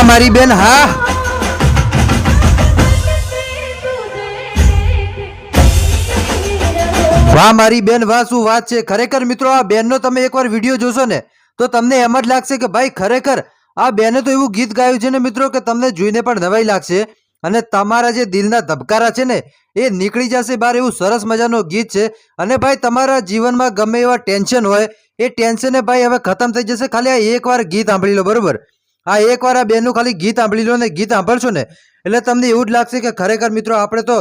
હા મારી બેન, હા વાહ મારી બેન, વાહ શું વાત છે. ખરેખર મિત્રો આ બેનનો તમે એકવાર વિડીયો જોશો ને તો તમને એમ જ લાગશે કે ભાઈ ખરેખર આ બેને તો એવું ગીત ગાયું છે ને મિત્રો કે તમને જોઈને પણ નવાઈ લાગશે અને તમારા જે દિલના ધબકારા છે ને એ નીકળી જશે બહાર. એવું સરસ મજાનું ગીત છે. અને ભાઈ તમારા જીવનમાં ગમે એવા ટેન્શન હોય એ ટેન્શન ભાઈ હવે ખતમ થઈ જશે. ખાલી આ એકવાર ગીત સાંભળી લો, બરોબર? આ એકવાર આ બેનનું ખાલી ગીત સાંભળી લો ને ગીત સાંભળશો ને એટલે તમને એવું જ લાગશે કે ખરેખર મિત્રો આપણે તો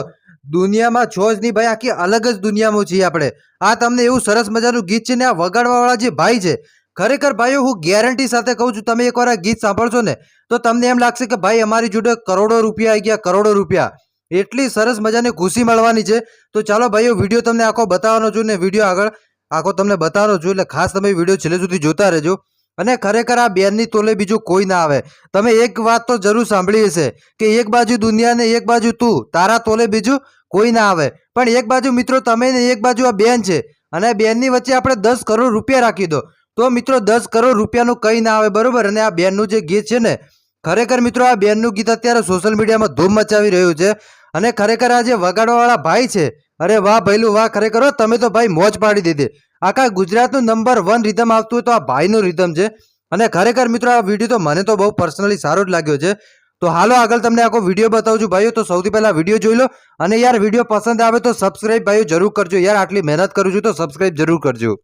દુનિયામાં છો જ નહીં ભાઈ, આખી અલગ જ દુનિયામાં છીએ આપણે. આ તમને એવું સરસ મજાનું ગીત છે ને આ વગાડવા વાળા જે ભાઈ છે ખરેખર ભાઈઓ હું ગેરંટી સાથે કહું છું તમે એકવાર આ ગીત સાંભળશો ને તો તમને એમ લાગશે કે ભાઈ અમારી જોડે કરોડો રૂપિયા આવી ગયા, કરોડો રૂપિયા. એટલી સરસ મજાની ખુશી મળવાની છે. તો ચાલો ભાઈઓ વિડીયો તમને આખો બતાવવાનો છું ને વિડીયો આગળ આખો તમને બતાવવાનો છું એટલે ખાસ તમે વિડીયો છેલ્લે સુધી જોતા રહેજો. અને ખરેખર આ બેનની તોલે બીજું કોઈ ના આવે. તમે એક વાત તો જરૂર સાંભળી હશે કે એક બાજુ દુનિયા ને એક બાજુ તું, તારા તોલે બીજું કોઈ ના આવે. પણ એક બાજુ મિત્રો તમે ને એક બાજુ આ બેન છે અને બેનની વચ્ચે આપણે 10 કરોડ રૂપિયા રાખી દો તો મિત્રો 10 કરોડ રૂપિયાનું કંઈ ના આવે, બરોબર? અને આ બેનનું જે ગીત છે ને ખરેખર મિત્રો આ બેનનું ગીત અત્યારે સોશિયલ મીડિયામાં ધૂમ મચાવી રહ્યું છે. અને ખરેખર આ જે વગાડવાવાળા ભાઈ છે, અરે વાહ ભઈલું વાહ, ખરેખર હો તમે તો ભાઈ મોજ પાડી દીધી. આખા ગુજરાતનું નંબર 1 રિધમ આવતું હોય તો આ ભાઈનું રિધમ છે. અને ખરેખર મિત્રો આ વિડીયો તો મને તો બહુ પર્સનલી સારો જ લાગ્યો છે. તો હાલો આગળ તમને આખો વિડીયો બતાવું છું ભાઈઓ. તો સૌથી પહેલા વિડીયો જોઈ લો અને યાર વિડીયો પસંદ આવે તો સબસ્ક્રાઇબ ભાઈઓ જરૂર કરજો. યાર આટલી મહેનત કરું છું તો સબસ્ક્રાઇબ જરૂર કરજો.